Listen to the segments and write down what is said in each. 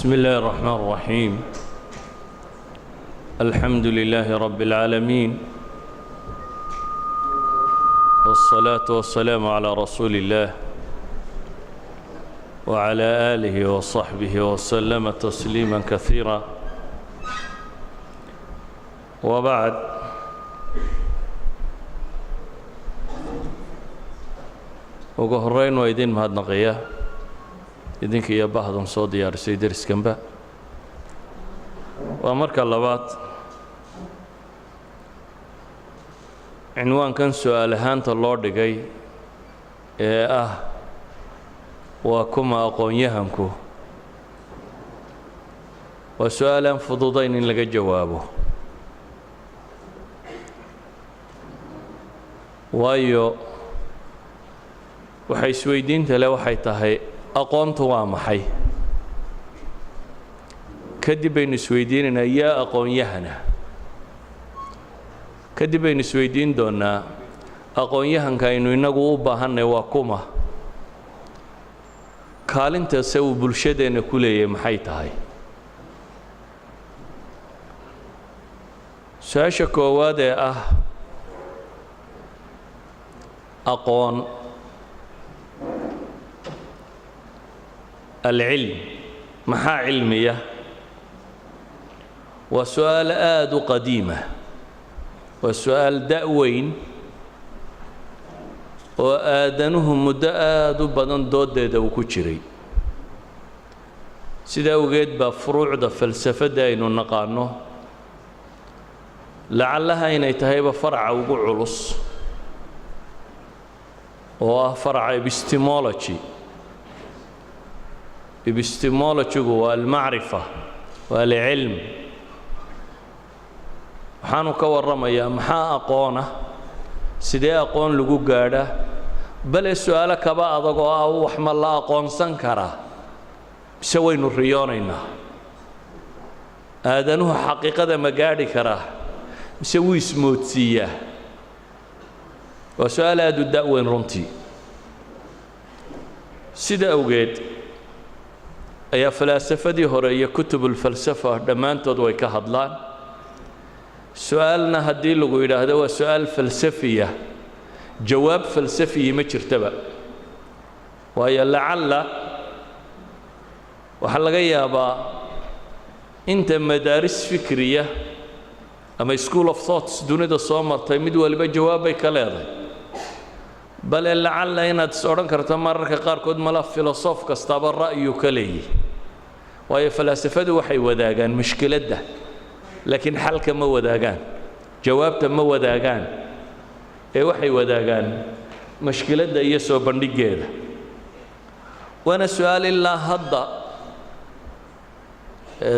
بسم الله الرحمن الرحيم الحمد لله رب العالمين والصلاة والسلام على رسول الله وعلى آله وصحبه وسلم تسليما كثيرا وبعد ugu horeyn waa idin mahadnaqaya idinka iyo bahdan soo diyaarisay dariskanba waa marka labaad cinwaankan su'aal ahaanta loo dhigay ee ah waa kuma aqoon-yahanku waa su'aal aan fududayn in laga jawaabo waayo waxay isweydiinta leh waxay tahay aqoontu waa maxay kadib baynu isweydiinaynaa yaa aqoon-yahana kadib baynu isweydiin doonaa aqoon-yahanka aynu innagu u baahanay waa kuma kaalintaase uu bulshadeenna ku leeyahay maxay tahay su-aasha koowaad ee ah aqoon العلم محا علمية وسؤال آد قديمة وسؤال دأوين وآدنهم مدآد بدن دود دو كجري سيدا وقيد بفروع دا فلسفة داينو نقانو لعلها إن يتهيب فرع وقعلص وفرع epistemology epistemology waa almacrifa waa alcilm waxaanu ka warramayaa maxaa aqoona sidee aqoon lagu gaadhaa bale su'aalo kaba adag oo ah wax ma la aqoonsan karaa mise waynu riyoonaynaa aadanuhu xaqiiqada ma gaadhi karaa mise wuu ismoodsiiyaa waa su'aal aad u da'weyn runtii sida awgeed ayaa falaasafadii hore iyo kutubulfalsafa dhammaantood way ka hadlaan su'aalna haddii lagu yidhaahdo waa su'aal falsafiya jawaab falsafiyi ma jirtaba waayo lacalla waxaa laga yaabaa inta madaaris fikriya ama school of thoughts dunida soo martay mid waliba jawaab bay ka leedahay bale lacalla inaad is odhan karto mararka qaarkood mala filosof kastaaba ra'yu ka leeyihi waayo falaasafadu waxay wadaagaan mushkiladda laakiin xalka ma wadaagaan jawaabta ma wadaagaan ee waxay wadaagaan mushkiladda iyo soo bandhigeeda waana su'aal ilaa hadda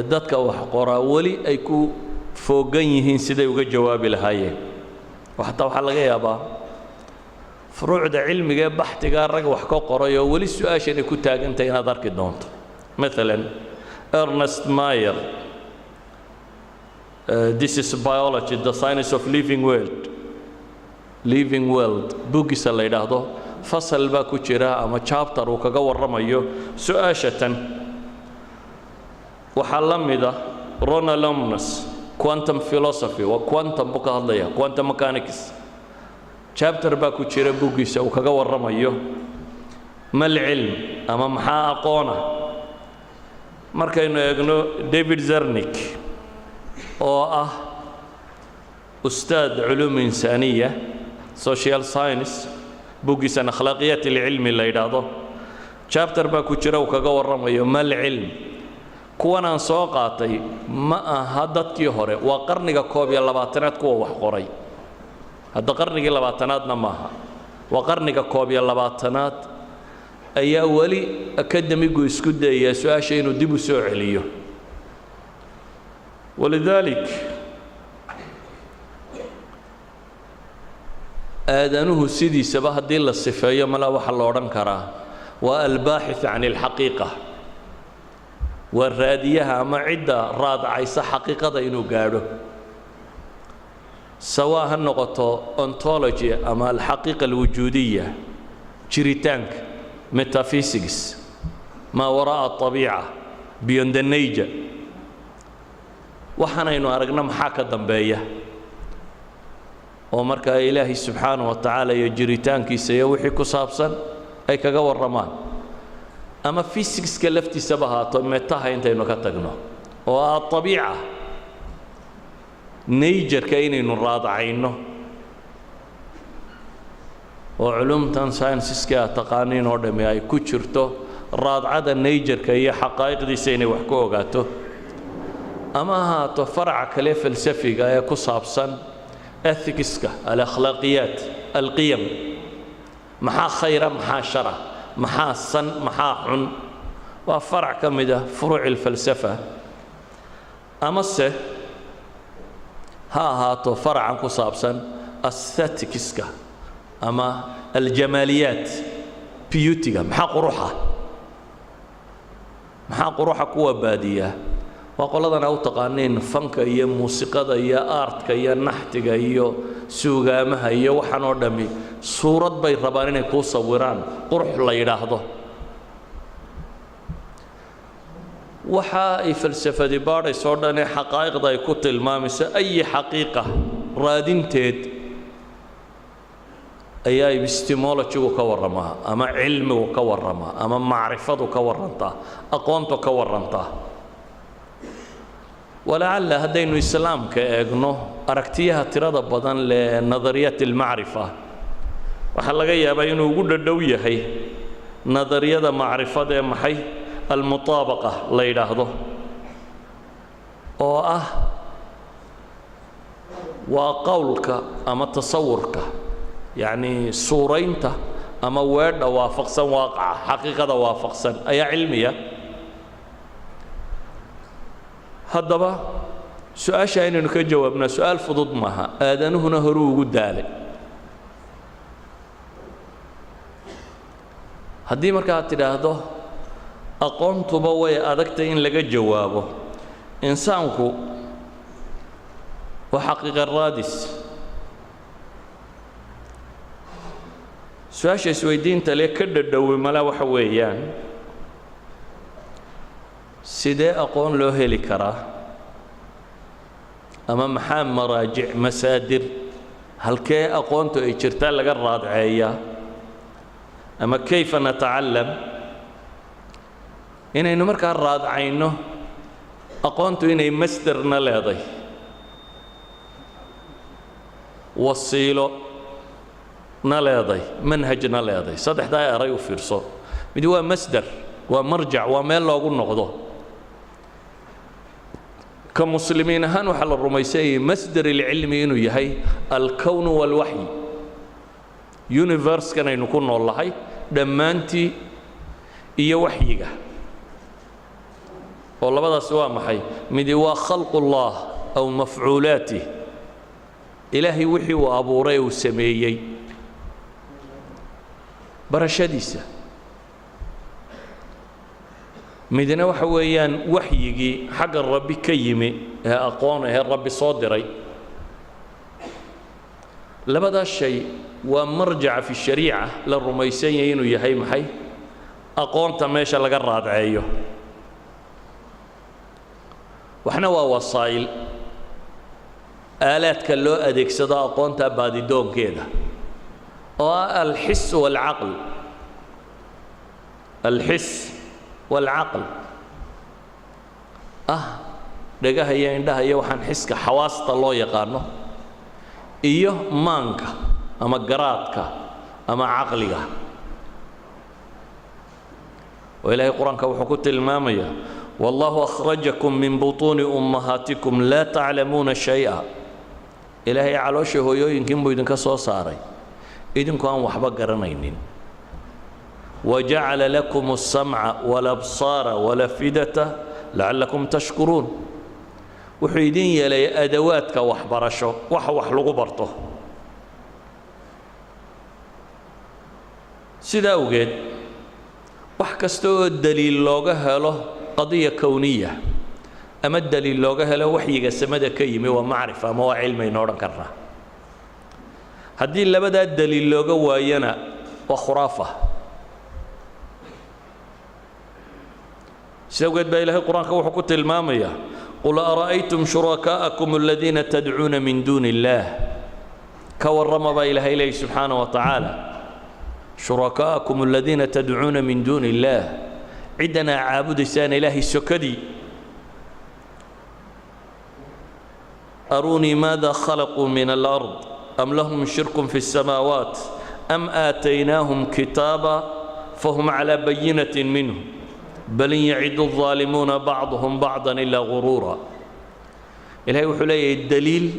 dadka wax qoraa weli ay ku foogan yihiin siday uga jawaabi lahaayeen xataa waxaa laga yaabaa furuucda cilmiga ee baxtigaa rag wax ka qoray oo weli su-aashan ay ku taagantahay inaad arki doonto maalan Ernest Mayr This is Biology, the Science of Living World buuggiisa la yidhaahdo fasal baa ku jira ama chapter uu kaga warramayo su-aashatan waxaa la mida Ronald Omnes quantum philosophy waa quantum buu ka hadlaya quantum mechanics chapter baa ku jira buuggiisa uu kaga warramayo mal cilm ama maxaa aqoona markaynu eegno David Zarnik oo ah ustaad culuum insaaniya social science buuggiisa akhlaaqiyat alcilmi la yidhaahdo chapter baa ku jira uu kaga warramayo mal cilm kuwan aan soo qaatay ma aha dadkii hore waa qarniga 21aad kuwa wax qoray hadda qarnigii 20aadna maaha waa qarniga 21aad ayaa weli akademigu isku dayaya su-aasha inuu dib u soo celiyo walidalik aadanuhu sidiisaba haddii la sifeeyo mala waxa la odhan karaa waa albaaxith can alxaqiiqa waa raadiyaha ama cidda raadacaysa xaqiiqada inuu gaadho سواء هالنقطة ontology أما الحقيقة الوجودية جريتانك metaphysics ما وراء الطبيعة beyond the nature waxaanaynu aragna maxaa ka dambeeya oo markaa ilaahay subxaanahu wa tacaala iyo jiritaankiisa iyo wixii ku saabsan ay kaga warramaan ama physics-ka laftiisaba haato metaha intaynu ka tagno oo ah abiica nature-ka inaynu raadacayno oo culumtan scienceska taqaaniin oo dhammi ay ku jirto raadcada nature-ka iyo xaqaa'iqdiisa inay wax ku ogaato ama haato faraca kale falsafiga ee ku saabsan ethicska alakhlaaqiyaat alqiyam maxaa khayra maxaa shara maxaa san maxaa xun waa farac ka mid ah furuuci alfalsafa amase ha ahaato faracan ku saabsan aestheticska ama aljamaaliyaat beautyga maxaa quruxa kuwa baadiya waa qoladana u taqaaniin fanka iyo muusiqada iyo aartka iyo naxtiga iyo suugaamaha iyo waxaan oo dhammi suurad bay rabaan inay kuu sawiraan qurux la yidhaahdo waxa ay falsafadi baadhaysoo dhan ee xaqaa'iqda ay ku tilmaamayso ayi xaqiiqa raadinteed ayaa epistemology-gu ka warramaa ama cilmigu ka warramaa ama macrifadu ka warrantaa aqoontu ka warrantaa walacalla haddaynu islaamka eegno aragtiyaha tirada badan lee nadariyaat almacrifa waxaa laga yaabaa inuu ugu dhadhow yahay nadariyada macrifada ee maxay almutaabaqa la yidhaahdo oo ah waa qowlka ama tasawurka yacni suuraynta ama weedha waafaqsan waaqaca xaqiiqada waafaqsan ayaa cilmiya haddaba su-aasha inaynu ka jawaabnaa su-aal fudud maaha aadanuhuna horuu ugu daalay haddii markaa tidhaahdo aqoontuba way adagtay in laga jawaabo insaanku waa xaqiiqa raadis su-aasha isweydiinta le ka dhadhowi mala waxa weeyaan sidee aqoon loo heli karaa ama maxaa maraajic masaadir halkee aqoontu ay jirtaa laga raadceeyaa ama kayfa natacallam inaynu markaa raadcayno aqoontu inay masderna leeday wasiilo na leeday manhajna leeday saddexdaa eray u fiirso mid waa masder waa marjac waa meel loogu noqdo كمسلمين هان وحل الرميسي مصدر العلم إنه يهي الكون والوحي يونيفرس كان يكون والله دمانتي إيا وحيقة والله بدا سواء محي مدوا خلق الله أو مفعولاته إلهي وحي وأبو ري وسميي برشاديسة midna waxa weeyaan waxyigii xagga rabbi ka yimi ee aqoon ee rabbi soo diray labada shay waa marjac fi shariica la rumaysan yahay inuu yahay maxay aqoonta meesha laga raadceeyo waxna waa wasaa'il aalaadka loo adeegsado aqoonta baadidoonkeeda oo alxis walcaql alxis والعقل dhagaha iyo indhaha iyo waxaan xiska xawaasta loo yaqaano iyo maanka ama garaadka ama caqliga oo ilaahay quraanka wuxuu ku tilmaamayaa wallahu akhrajakum min butuni ummahatikum la ta'lamuna shay'a ilaahay caloosha hooyooyinkiin buu idinka soo saaray idinku aan waxba garanaynin وجعل لكم السمع والأبصار والأفئدة لعلكم تشكرون وحيدين يلي أدواتك وحبرشو وح لغبرته سيدا وجد وحكستو الدليل لوجه له قضية كونية أما الدليل لوجه له وحي قسمة كيمي ومعرفة ما علم ينورن كرة هدي اللي بدأ الدليل لوجه وينا وخرافة سويت بإله القرآن وحكوت المامية قل أرأيتم شركاءكم الذين تدعون من دون الله كورم بإله إليه سبحانه وتعالى شركاءكم الذين تدعون من دون الله عندنا عابد سان إلهي السكدي أروني ماذا خلقوا من الأرض أم لهم شرك في السماوات أم آتيناهم كتابا فهم على بينة منه بل يعد الظالمون بعضهم بعضا إلا غرورا إلهي وحلي الدليل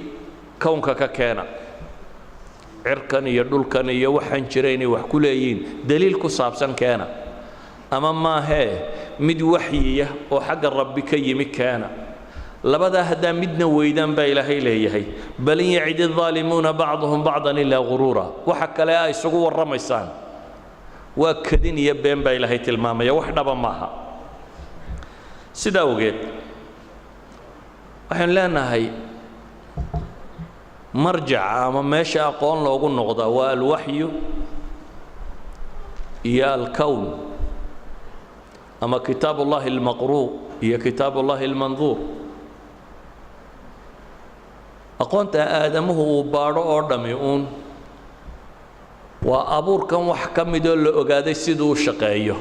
كونك ككانا عركن يدلكن يوحن شريني وحكوليين دليل كصابسا كان أما ما هي مد وحيية وحق الرب كي مكانا لبدا هدا مدنا ويدان با إلهي لهي بل يعد الظالمون بعضهم بعضا إلا غرورا وحكى لا يسقوا الرميسان وكدين يبين با إلهي تلماما وحنا بماها سيدا وقيت وحين لنا هي مرجع أما ماشي أقول لو قلنا غدا والوحي يا الكون أما كتاب الله المقروء هي كتاب الله المنظور أقول آدمه بارو أردميون وأبور كان وحكم دول أجاد السدو الشقاية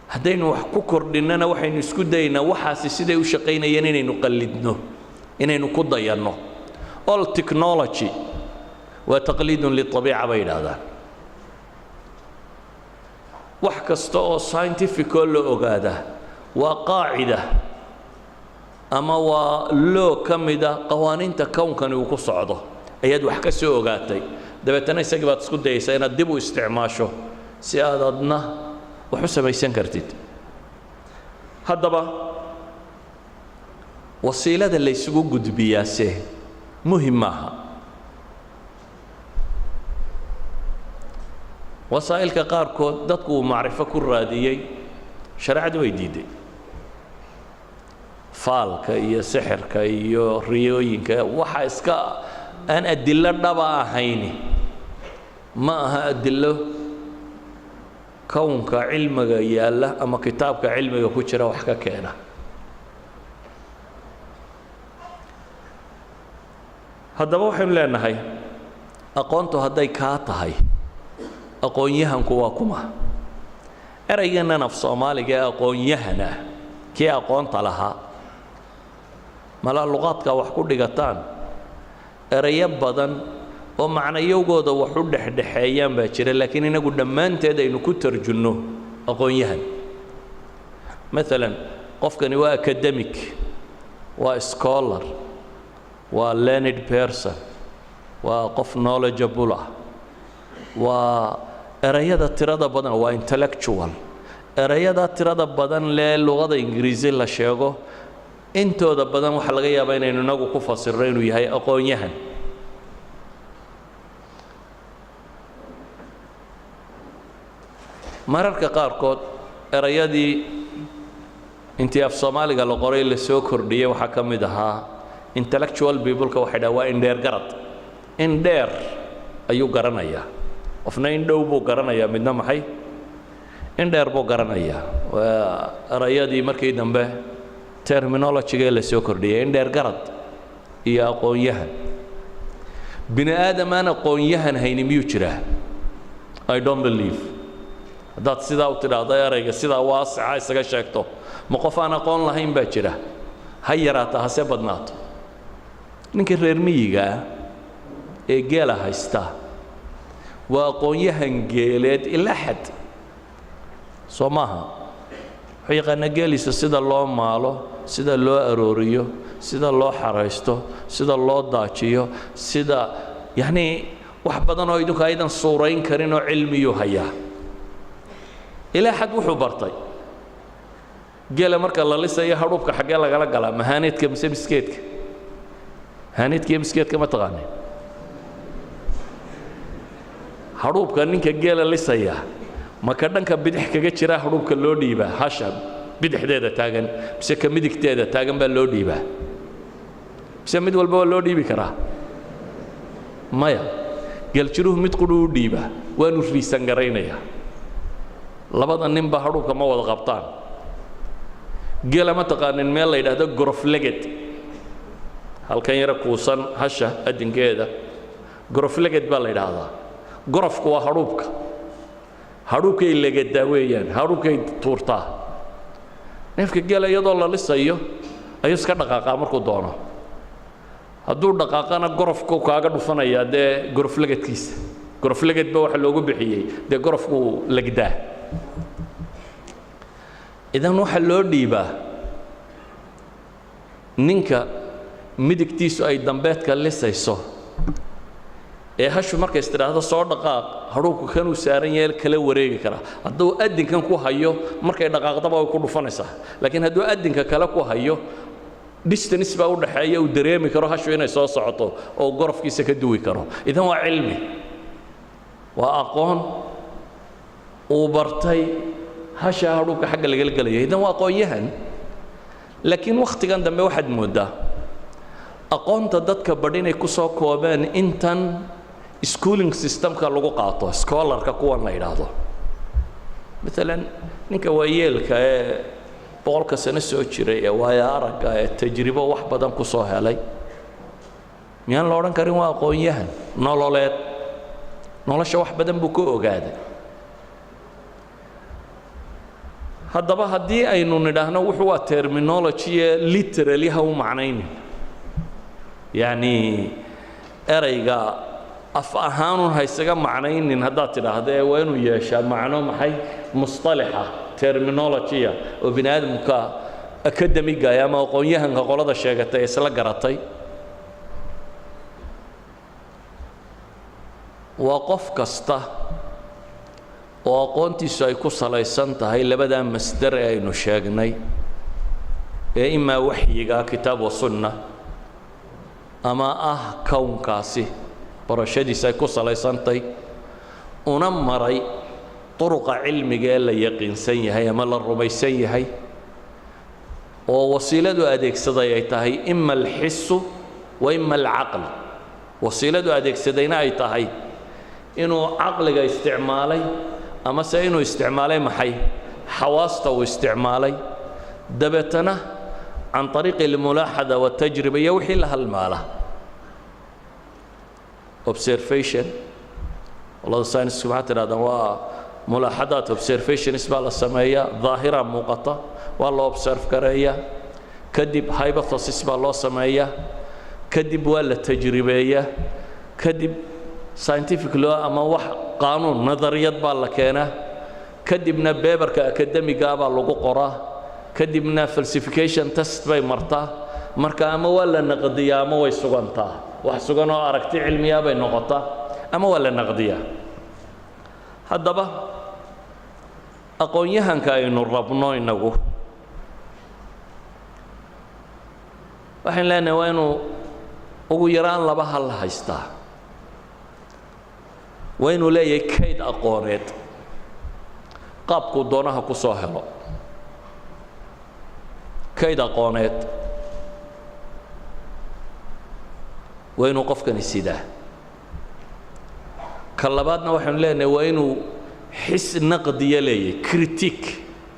هدين وحكو كردنا وحين نسكت دينا وحاس السدو الشقينا ينين نقلدنه إنه نقض ينه all technology وتقليد للطبيعة بين هذا وحكستو scientific كل أجاده وقاعدة أما ولو كمدا قوانين تكون كانوا يقص عضه أياد وحكسو أجاتي دبتنا يسقط تسكت ديسا إن الدبو استعماشه سيادنا وحسب يسنكرتيد هذا بقى وسيلة اللي يسوق قد بياسه مهمة وسائل كقاركو دتكو معرفة كرادية شرع دويديدي فالك يا سحر كيو ريوين ك وحاسكا أنا أدلة دبا هيني ما أدلة كونك علمك يا الله أما كتابك علمك كشرة وحكا كينا هذا وحين لنا هاي أقونتو هداي كاتهاي أقون يهن كواكما أرينا نفس مالك أقون يهنا كي أقون طلها ملا اللغات كوحكود دقتان أريب بدن ومعنى يوجد وحود حيان باكر لكن أنا قلنا ما أنت هذا إنه كتر جنو أقون يهن مثلا قف كان أكاديميك وسكولر وlearned person وقف knowledgeable وأريادة ترادة بدن وintellectual أريادة ترادة بدن للغة الإنجليزية لا شيء أنتو ده بدن وحلقية بين إنه نقول كفاسرين وياي أقوى يهن مرر كقاركود أريادي أنتي في الصومال قالوا قرية للسوكر دي وحكم دها intellectual people كوحدة وإندير قرط إندير أيو قرنايا وفنا إندو بو قرنايا من نم حي إندير بو قرنايا وريادي مركي دنبه terminology اللي سوكر دي إندير قرط يا قويهن بني آدم أنا قويهن هيني ميوتشره I don't believe دات سيدا وتدا ضيارة سيدا واسع سجى شكته مقفانا قون لهين بتشره هيراتها سبدنات ninka reer miyiga ee geela haysta waa aqoonyahan geeleed ilaa xad Soomaha wuxuu yaqaan geelisa sida loo maalo sida loo arooriyo sida loo xareysto sida loo daajiyo sida yani wax badan oo idinku aydan suureyn karin oo cilmiyo haya ilaa xad wuxuu bartay geela marka la lisayo hadhuubka xagee lagala galaa mahaaneedka mise miskeedka هانيت كيم سكيت كما تغني حروب كان نينك جيل لسيا ما كدنك بدح كجا جرا حروب كلو ديبا هاشم بدح ديدا تاغن بس كميدك تيدا تاغن با لو ديبا بس ميد والبا لو ديبي كرا مايا جيل جروه ميد قدو ديبا وانو ريسان غرينيا labada ninba hadhuubka ma wada qabtaan geela ma taqaanin meel la yidhaahdo gorofleged halkan yara kuusan hasha adinkeeda gorofleged baa la yidhaahdaa gorofku waa hadhuubka hadhuubkay legedaa weeyaan hadhuubkay tuurtaa neefka geela iyadoo la lisayo ayuu iska dhaqaaqaa markuu doono hadduu dhaqaaqana gorofku kaaga dhufanayaa dee goroflegedkiisa gorofleged ba waxa loogu bixiyey dee gorofku legdaa idan waxa loo dhiibaa ninka midigtiisu ay dambeedka lisayso ee hashu markay istiraahdo soo dhaqaaq hadhuubku kanuu saaran yahay kala wareegi karaa hadduu adinkan ku hayo markay dhaqaaqdaba way ku dhufanaysaa laakiin hadduu adinka kale ku hayo distance baa u dhaxeeya uu dareemi karo hashu inay soo socoto oo gorofkiisa ka duwi karo idan waa cilmi waa aqoon uu bartay hasha hadhuubka xagga laga galaya idan waa aqoon-yahan laakiin wakhtigan dambe waxaad moodaa aqoonta dadka badh inay ku soo koobeen intan schooling systemka lagu qaato scholarka kuwan la yidhaahdo maalan ninka waayeelka ee boqolka sano soo jiray ee waayo aragga ee tajribo wax badan ku soo helay miyaan la odhan karin waa aqoon-yahan nololeed nolosha wax badan buu ka ogaaday haddaba haddii aynu nidhaahno wuxuu waa terminology ee literally ha u macnaynin yacni erayga af ahaanun ha isaga macnaynin haddaad tidhaahdo ee waa inuu yeeshaa macno maxay mustalaxa terminologya oo bini aadamka akademiga ama aqoon-yahanka qolada sheegatay ee isla garatay waa qof kasta oo aqoontiisu ay ku salaysan tahay labadaa masdar ee aynu sheegnay ee imaa waxyiga kitaab wa sunna ama ah kownkaasi barashadiisa ay ku salaysantahay una maray طرق علمiga ee la yaqiinsan yahay ama la rumaysan yahay oo wasiiladu adeegsaday ay tahay ima alxisu wa ima alcaql wasiiladu adeegsadayna ay tahay inuu caqliga isticmaalay ama se inuu isticmaalay maxay xawaasta uu isticmaalay dabeetana can طariiqi اlmulaaxada watajriba iyo wixii la halmaala observation walada saynisku maxaa tidhahdaan waa mulaaxadaat observations baa la sameeyaa daahira muuqata waa la observe gareeyaa kadib hypothesis baa loo sameeyaa kadib waa la tajribeeyaa kadib scientific law ama wax qaanuun nadariyad baa la keenaa kadibna beberka akademiga baa lagu qoraa kadibna falsification test bay martaa marka ama waa la naqdiyaa ama way sugantaa wax sugan oo aragti cilmiya bay noqotaa ama waa la naqdiyaa haddaba aqoon-yahanka aynu rabno inagu waxaan leenahay waa inuu ugu yaraan laba hal haystaa waa inuu leeyahay kayd aqooneed qaabkuu doonaha ku soo helo kayd aqooneed waa inuu qofkani sidaa ka labaadna waxaanu leenahay waa inuu xis naqdiya leeyahay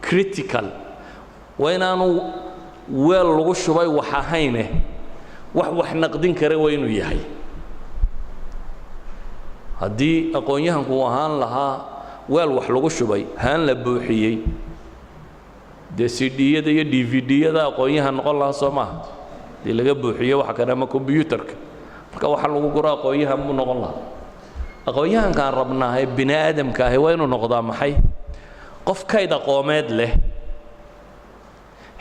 critical waa inaanu weel lagu shubay wax ahayne wax naqdin kara waa inuu yahay haddii aqoon-yahanku uu ahaan lahaa weel wax lagu shubay haan la buuxiyey dee cd-yada iyo dvd-yada aqoon-yahan noqon lahaa soo maaha dee laga buuxiyo waxa kale ama combyuutarka marka waxa lagu guro aqoon-yahan buu noqon lahaa aqoon-yahankaan rabnaa ee bini aadamka ahi waa inuu noqdaa maxay qof kayd aqoomeed leh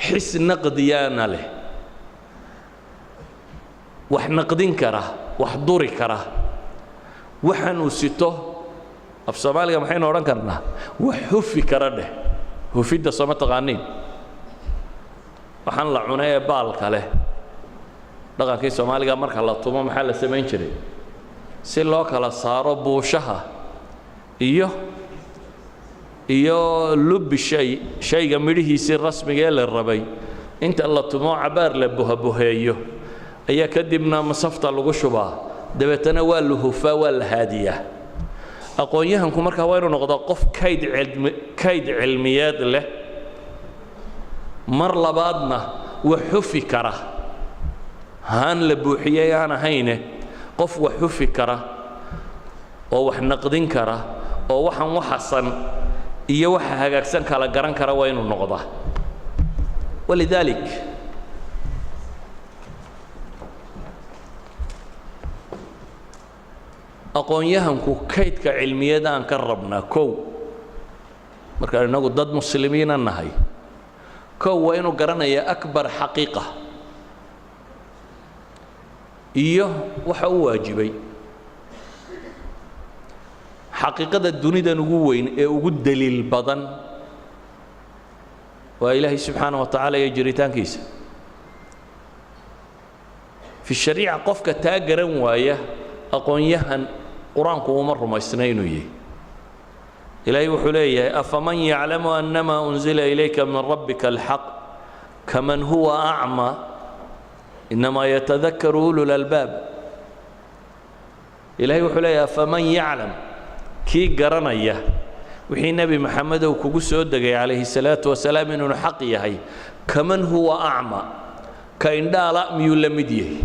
xis naqdiyaana leh wax naqdin kara wax duri kara waxaan uu sito af soomaaliga maxaynu odhan karnaa wax hufi kara dheh hufidda sooma taqaaniin waxaan la cunay ee baalka leh dhaqankii soomaaliga marka la tumo maxaa la samayn jiray si loo kala saaro buushaha iyo lubbi shayga midhihiisii rasmiga ee la rabay inta la tumo cabaar la buhabuheeyo ayaa kadibna masafta lagu shubaa dabeetana waa la hufaa waa la haadiyaa aqoonyahanku markaa waa inuu noqdaa qof kayd cilmiyeed leh mar labaadna wax xufi kara haan la buuxiyay aan ahayne qof wax xufi kara oo wax naqdin kara oo waxaan waxasan iyo waxa hagaagsan kala garan kara waa inuu noqdaa walidalik aqoonyahanku kaydka cilmiyada aan ka rabnaa kow marka inagu dad muslimiin nahay kow waa inuu garanayaa akbar xaqiiqa iyo waxa uu waajibay xaqiiqada dunidan ugu weyn ee ugu daliil badan waa ilaahay subxaanahu wa tacaala iyo jiritaankiisa fi shariica qofka taa garan waaya aqoonyahan qur-aanku uma rumaysna inuu yahay ilaahay wuxuu leeyahay afaman yaclamu annamaa unzila ilayka min rabbika alxaq kaman huwa acmaa inamaa yatadakaru ulul albaab ilaahay wuxuu leeyahay afaman yaclam kii garanaya wixii nebi maxamedow kugu soo degay calayhi salaatu wasalaam inuu xaq yahay kaman huwa acmaa ka indhaala miyuu la mid yahay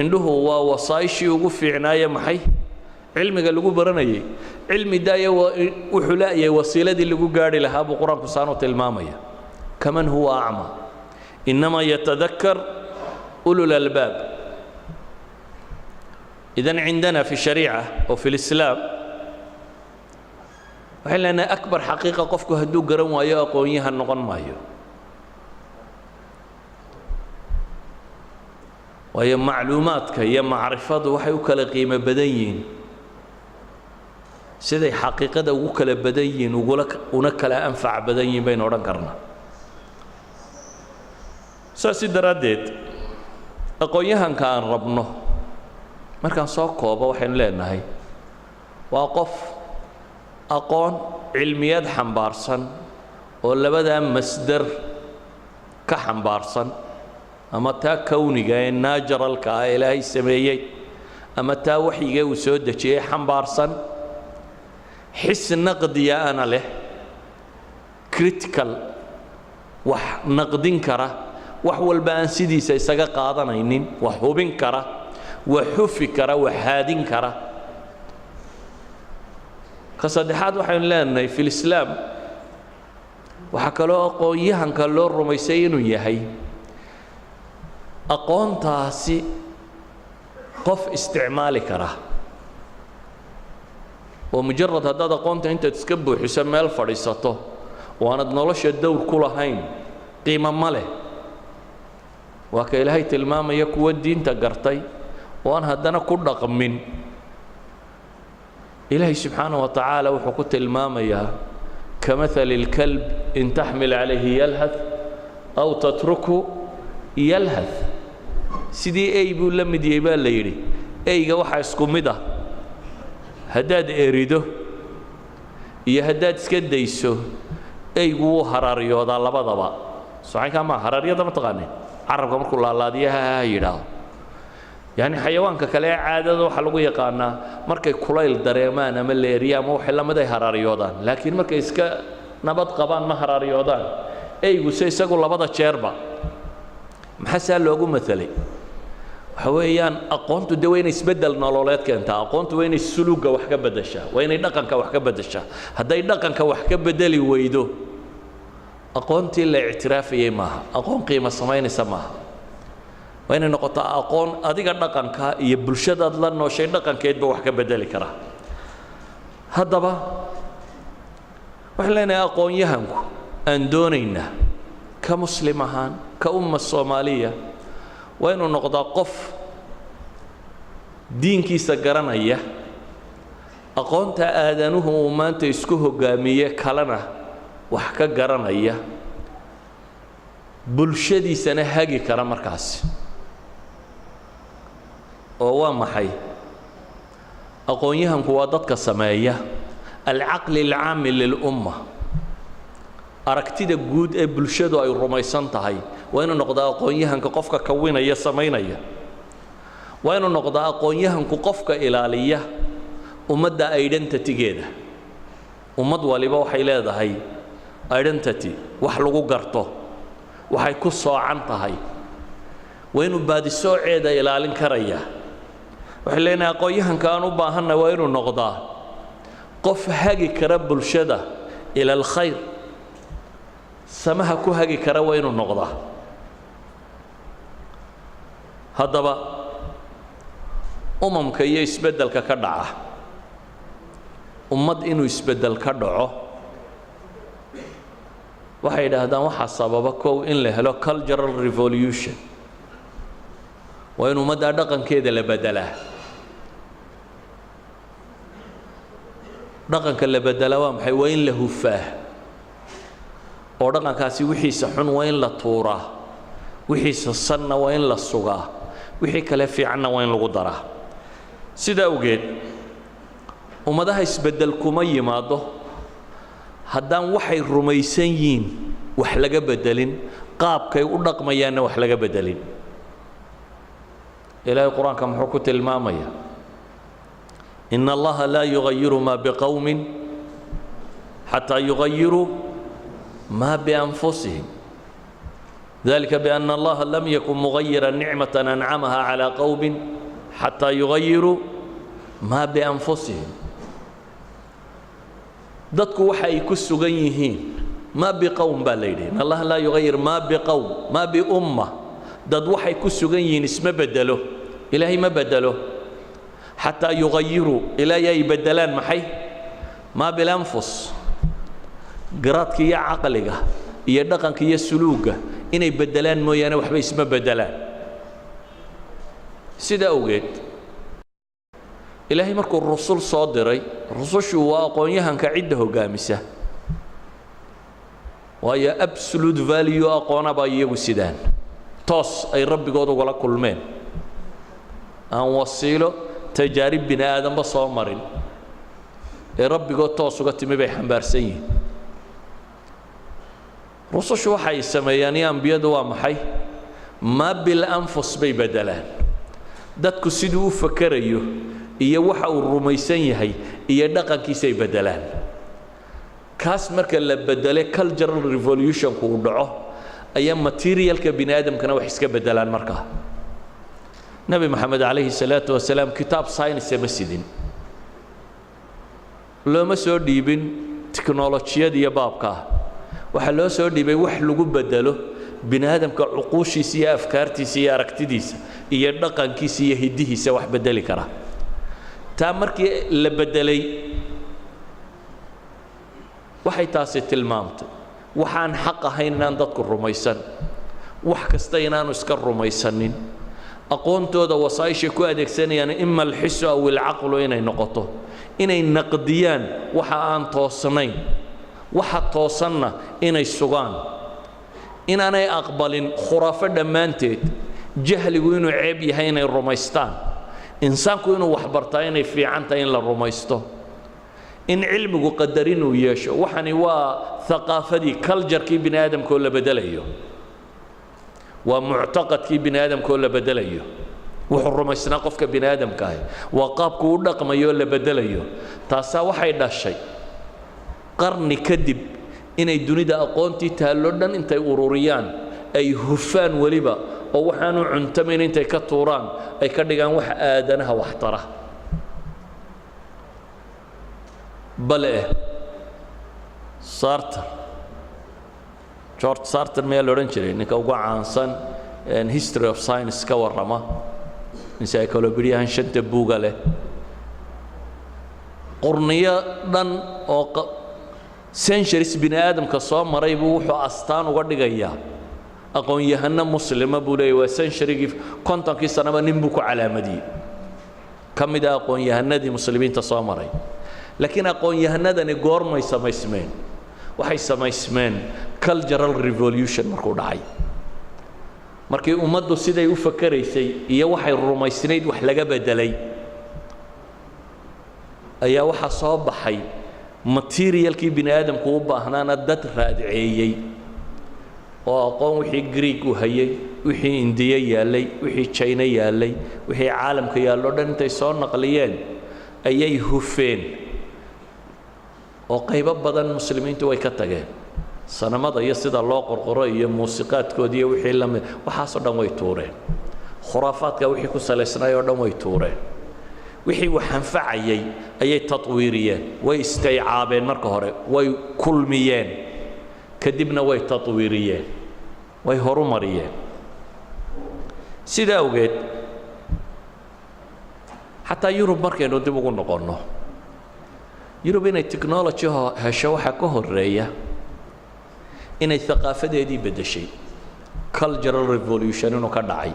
indhuhu waa wasaayishii ugu fiicnaaya maxay cilmiga lagu baranayay cilmi daaya wuxuu leeyahay wasiiladii lagu gaari lahaa buu qur-aanku saanu tilmaamaya kaman huwa acmaa inamaa yatadakkar ulul albaab idan cindana fi shariica oo fi lislaam waxaan leenahay akbar xaqiiqa qofku hadduu garan waayo aqoonyahan noqon maayo waayo macluumaadka iyo macrifadu waxay u kala qiimo badan yihiin siday xaqiiqada ugu kala badan yihiin una kala anfac badan yihiin baynu odhan karnaa saasi daraaddeed aqoonyahanka aan rabno markaan soo koobo waxaynu leenahay waa qof aqoon cilmiyeed xambaarsan oo labadaa masdar ka xambaarsan ama taa kowniga ee naajaralka ah ilaahay sameeyey ama taa waxyiga uu soo dejiyey xambaarsan xis naqdiya ana leh critical wax naqdin kara wax walba aan sidiisa isaga qaadanaynin wax hubin kara wax xufi kara wax haadin kara ka saddexaad waxaynu leenahay fi lislaam waxaa kaloo aqoonyahanka loo rumaysay inuu yahay aqoontaasi qof isticmaali kara oo mujarad haddaad aqoonta intaad iska buuxiso meel fadhiisato oo aanad nolosha dowr ku lahayn qiimo ma leh waa ka ilaahay tilmaamaya kuwa diinta gartay oo aan haddana ku dhaqmin ilaahay subxaanahu wa tacaala wuxuu ku tilmaamayaa kamahali اlkalb in taxmil calayhi yalhath aw tatruku yalhath sidii ey buu la mid yahay baa la yidhi eyga waxaa isku mid ah haddaad erido iyo haddaad iska dayso eygu wuu haraaryoodaa labadaba socaynkaa maa haraaryada ma taqaaneen carabka markuu laalaadiyaha yidhaahdo yani xayawaanka kale ee caadada waxaa lagu yaqaanaa markay kulayl dareemaan ama leeriya ama waxay lamid ay haraaryoodaan laakiin markay iska nabad qabaan ma haraaryoodaan eyguse isagu labada jeerba maxaa saa loogu matalay waxa weeyaan aqoontu de waa inay isbeddel nololeed keentaa aqoontu waa inay suluugga wax ka beddeshaa waa inay dhaqanka wax ka beddeshaa hadday dhaqanka wax ka beddeli weydo aqoontii la ictiraafayay maaha aqoon qiimo samaynaysa maaha waa inay noqotaa aqoon adiga dhaqanka iyo bulshadaad la nooshay dhaqankeedba wax ka beddeli kara haddaba waxaan leenahay aqoonyahanku aan doonaynaa ka muslim ahaan ka umma soomaaliya waa inuu noqdaa qof diinkiisa garanaya aqoonta aadanuhu uu maanta isku hoggaamiye kalena wax ka garanaya bulshadiisana hagi kara markaasi oo waa maxay aqoonyahanku waa dadka sameeya alcaqli alcaami lilumma aragtida guud ee bulshadu ay rumaysan tahay waa inuu noqdaa aqoonyahanka qofka kawinaya samaynaya waa inuu noqdaa aqoonyahanku qofka ilaaliya ummadda identity-geeda ummad waliba waxay leedahay identity wax lagu garto waxay ku soocan tahay waa inuu baadisooceeda ilaalin karaya waxay leenahay aqoonyahanka aan u baahanay waa inuu noqdaa qof hagi kara bulshada ila alkhayr samaha ku hagi kara waa inuu noqdaa haddaba umamka iyo isbeddelka ka dhaca ummad inuu isbeddel ka dhaco waxay yidhaahdaan waxaa sababa kow in la helo cultural revolution waa in ummadda dhaqankeeda la beddelaa dhaqanka la beddelaa waa maxay waa in la hufaa oo dhaqankaasi wixiisa xun waa in la tuuraa wixiisa sanna waa in la sugaa wixii kale fiicanna waa in lagu daraa sidaa awgeed ummadaha isbeddel kuma yimaado haddaan waxay rumaysan yihiin wax laga beddelin qaabkay u dhaqmayaanna wax laga beddelin ilaahay qur-aanka muxuu ku tilmaamaya ina allaha laa yugayiru maa biqowmin xataa yugayiruu maa bianfusihim dalika biana allaha lam yakun mugayiran nicmatan ancamaha calaa qowmin xataa yugayiruu maa bianfusihim dadku waxa ay ku sugan yihiin maa biqowm baa la yidhi in allaha laa yugayir maa biqowm maa biumma dad waxay ku sugan yihiin isma beddelo ilaahay ma beddelo xataa yugayiruu ilaahay ay beddelaan maxay maa bilanfus garaadka iyo caqliga iyo dhaqanka iyo suluugga inay beddelaan mooyaane waxba isma beddelaan sidaa awgeed ilaahay markuu rusul soo diray rusushu waa aqoonyahanka cidda hoggaamisa waayo absolute value aqoona baa iyagu sidaan toos ay rabbigood ugala kulmeen aan wasiilo tajaarib bini aadanba soo marin ee rabbigood toos uga timi bay xambaarsan yihiin rusushu waxay sameeyaan iyo ambiyadu waa maxay maa bilanfus bay beddelaan dadku siduu u fakerayo iyo waxa uu rumaysan yahay iyo dhaqankiisay beddelaan kaas marka la beddelay cultural revolutionku uu dhaco ayaa materialka bini aadamkana wax iska beddelaan markaa nebi moxamed calayhi salaatu wasalaam kitaab science ma sidin looma soo dhiibin tiknolojiyad iyo baabkaa waxaa loo soo dhiibay wax lagu beddelo bini aadamka cuquushiisa iyo afkaartiisa iyo aragtidiisa iyo dhaqankiisa iyo hiddihiisa wax beddeli kara taa markii la beddelay waxay taasi tilmaamtay waxaan xaq ahayn inaan dadku rumaysan wax kasta inaanu iska rumaysanin aqoontooda wasaa'ishay ku adeegsanayaan ima alxisu aw ilcaqlu inay noqoto inay naqdiyaan waxa aan toosnayn waxa toosanna inay sugaan inaanay aqbalin khuraafo dhammaanteed jahligu inuu ceeb yahay inay rumaystaan insaanku inuu wax bartaa inay fiican tahay in la rumaysto in cilmigu qadar inuu yeesho waxani waa thaqaafadii culture-kii bini aadamkoo la beddelayo waa muctaqadkii bini aadamkoo la beddelayo wuxuu rumaysnaa qofka bini aadamka ahi waa qaabku u dhaqmayo la beddelayo taasaa waxay dhashay qarni kadib inay dunida aqoontii taallo dhan intay ururiyaan ay hufaan weliba oo waxaanu cuntamayn intay ka tuuraan ay ka dhigaan wax aadanaha wax tara bale sartre george sartre mayaa la odhan jiray ninka ugu caansan history of science ka warrama encyclopedia-han shanta buuga leh qurniyo dhan oo centuries bini aadamka soo maray buu wuxuu astaan uga dhigayaa aqoon-yahano muslima buu leeyahy waa centurygii kontonkii sanaba nin buu ku calaamadiyey ka mid ah aqoon-yahanadii muslimiinta soo maray laakiin aqoon-yahanadani goormay samaysmeen waxay samaysmeen cultural revolution markuu dhacay markii ummaddu siday u fakeraysay iyo waxay rumaysnayd wax laga beddelay ayaa waxaa soo baxay materialkii bini aadamku u baahnaana dad raadceeyey oo aqoon wixii greeg u hayay wixii indiya yaallay wixii china yaallay wixii caalamka yaallo dhan intay soo naqliyeen ayay hufeen oo qaybo badan muslimiintu way ka tageen sanamada iyo sida loo qorqoro iyo muusiqaadkoodii iyo wixii la mid waxaasoo dhan way tuureen khuraafaadka wixii ku salaysnay oo dhan way tuureen wixii wax anfacayay ayay tatwiiriyeen way istaycaabeen marka hore way kulmiyeen kadibna way tatwiiriyeen way horumariyeen sida awgeed xataa yurub markaynu dib ugu noqonno yurub inay technology hesho waxaa ka horeeya inay thaqaafadeedii beddeshay cultural revolution inuu ka dhacay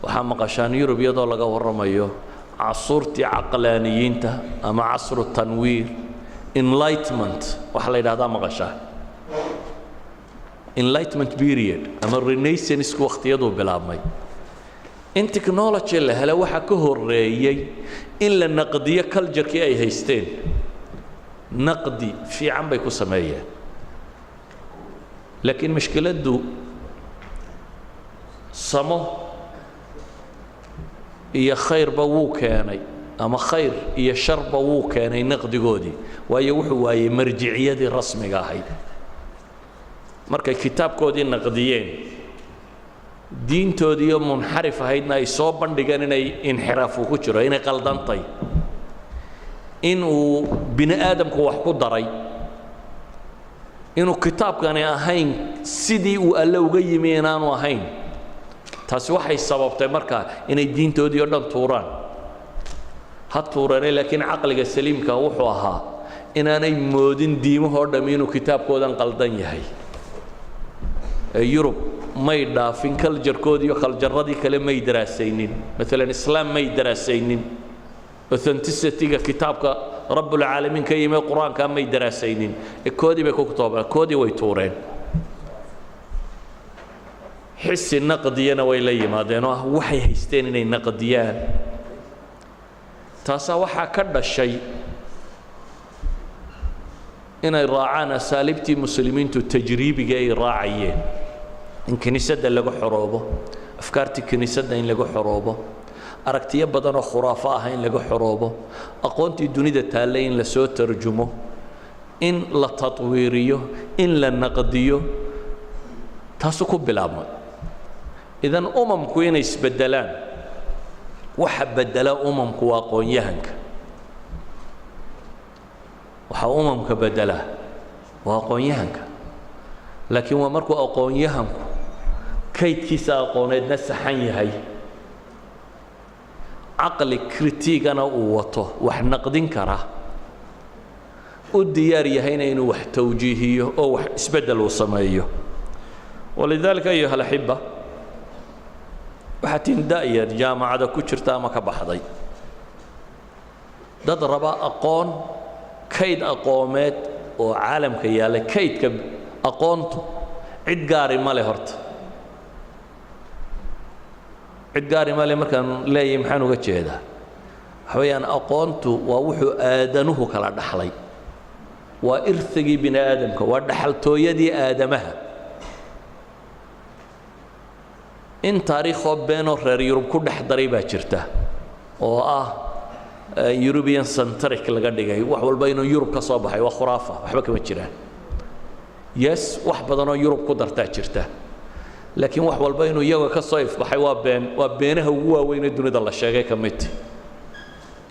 waxaa maqashaan yurub iyadoo laga warramayo casuurtii caqlaaniyiinta ama casru tanwiir enlightenment waxa la yidhahdaa maqashaan enlightenment period ama renaissance waqtiyaduu bilaabmay in technology la helo waxaa ka horeeyey in la naqdiyo culture-kii ay haysteen naqdi fiican bay ku sameeyeen laakiin mushkiladdu samo iyo khayrba wuu keenay ama khayr iyo sharba wuu keenay naqdigoodii waayo wuxuu waayey marjiciyadii rasmiga ahayd markay kitaabkoodii naqdiyeen diintoodiiyo munxarif ahaydna ay soo bandhigeen inay inxiraafu ku jiro inay qaldantay inuu bini aadamku wax ku daray inuu kitaabkani ahayn sidii uu alle uga yimi inaanu ahayn taasi waxay sababtay markaa inay diintoodii oo dhan tuuraan ha tuurane laakiin caqliga saliimka wuxuu ahaa inaanay moodin diimahoo dham inuu kitaabkoodan qaldan yahay yurub may dhaafin kaljarkoodii iyo khaljaradii kale may daraasaynin maalan islaam may daraasaynin authenticity-ga kitaabka rabbulcaalamiin ka yimi qur-aanka may daraasaynin koodii bay ku toobaan koodii way tuureen xisi naqdiyana way la yimaadeen oo ah waxay haysteen inay naqdiyaan taasaa waxaa ka dhashay inay raacaan asaaliibtii muslimiintu tajriibiga ay raacayeen in kiniisadda lagu xoroobo afkaartii kiniisadda in lagu xoroobo aragtiyo badan oo khuraafo ah in lagu xoroobo aqoontii dunida taallay in la soo tarjumo in la tatwiiriyo in la naqdiyo taasuu ku bilaabmay idan umamku inay isbeddelaan waxa beddela umamku waa aqoon-yahanka waxa umamka beddela waa aqoon-yahanka laakiin waa markuu aqoon-yahanku kaydkiisa aqooneedna saxan yahay caqli kritigana uu wato wax naqdin kara u diyaar yahayna inuu wax tawjiihiyo oo wax isbeddel uu sameeyo walidaalika ayuha alaxiba waxaa tiin da'yar jaamacada ku jirta ama ka baxday dad raba aqoon kayd aqoomeed oo caalamka yaalla kaydka aqoontu cid gaari ma leh horta cid gaari ma leh markaan leeyahay maxaan uga jeedaa waxa weeyaan aqoontu waa wuxuu aadanuhu kala dhaxlay waa irthigii bini aadamka waa dhaxaltooyadii aadamaha in taariikhoo beenoo reer yurub ku dhex daray baa jirta oo ah European centric laga dhigay wax walba inuu yurub ka soo baxay waa khuraafa waxba kama jiraan yes wax badan oo yurub ku dartaa jirta laakiin wax walba inuu iyaga ka soo ifbaxay waa beenaha ugu waaweyn ee dunida la sheegay ka mid